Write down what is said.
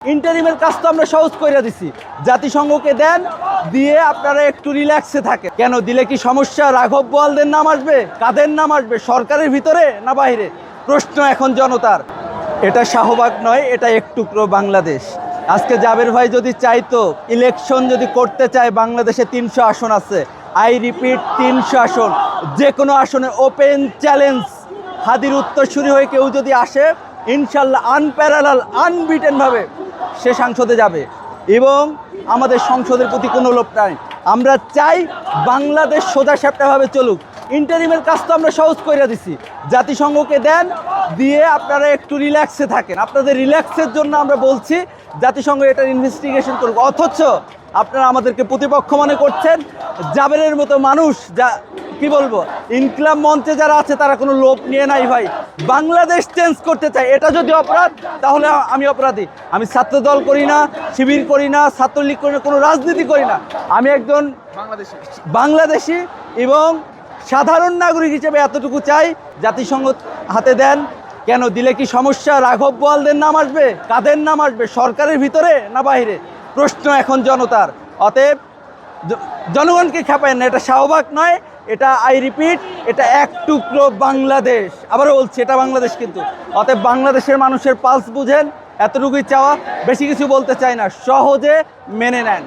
ইন্টারিমের কাজ তো আমরা সহজ করে দিছি, জাতিসংঘকে দেন, দিয়ে আপনারা একটু রিল্যাক্সে থাকে। কেন দিলে কি সমস্যা? রাঘব বোয়ালদের নাম আসবে? কাদের নাম আসবে? সরকারের ভিতরে না বাইরে? প্রশ্ন এখন জনতার। এটা শাহবাগ নয়, এটা এক টুকরো বাংলাদেশ। আজকে জাবের ভাই যদি চাইতো, ইলেকশন যদি করতে চায়, বাংলাদেশে 300 আসন আছে। আই রিপিট, 300 আসন, যে কোনো আসনে ওপেন চ্যালেঞ্জ। হাদির উত্তরসূরি হয়ে কেউ যদি আসে, ইনশাল্লাহ আনপ্যারালাল আনবিটেনভাবে সে সংসদে যাবে। এবং আমাদের সংসদের প্রতি কোনো লোভ নাই। আমরা চাই বাংলাদেশ সোজা সাপটাভাবে চলুক। ইন্টারিমের কাজ তো আমরা সহজ করে দিছি, জাতিসংঘকে দেন, দিয়ে আপনারা একটু রিল্যাক্সে থাকেন। আপনাদের রিল্যাক্সের জন্য আমরা বলছি জাতিসংঘ এটার ইনভেস্টিগেশন করুক। অথচ আপনারা আমাদেরকে প্রতিপক্ষ মনে করছেন। জাবেরের মতো মানুষ, যা কি বলবো, ইনকিলাব মঞ্চে যারা আছে তারা কোনো লোভ নিয়ে নাই ভাই, বাংলাদেশ চেঞ্জ করতে চায়। এটা যদি অপরাধ, তাহলে আমি অপরাধী। আমি ছাত্র দল করি না, শিবির করি না, ছাত্রলীগ করি না, কোনো রাজনীতি করি না। আমি একজন বাংলাদেশি এবং সাধারণ নাগরিক হিসেবে এতটুকু চাই, জাতিসংঘ হাতে দেন। কেন দিলে কি সমস্যা? রাঘব বোয়ালদের নাম আসবে? কাদের নাম আসবে? সরকারের ভিতরে না বাইরে? প্রশ্ন এখন জনতার। অতএব জনগণকে খেপায় না, এটা শাহবাগ নয়, এটা আই রিপিট, এটা এক টুকরো বাংলাদেশ। আবারও বলছি, এটা বাংলাদেশ কিন্তু। অতএব বাংলাদেশের মানুষের পালস বুঝেন, এতটুকুই চাওয়া, বেশি কিছু বলতে চাই না, সহজে মেনে নেন।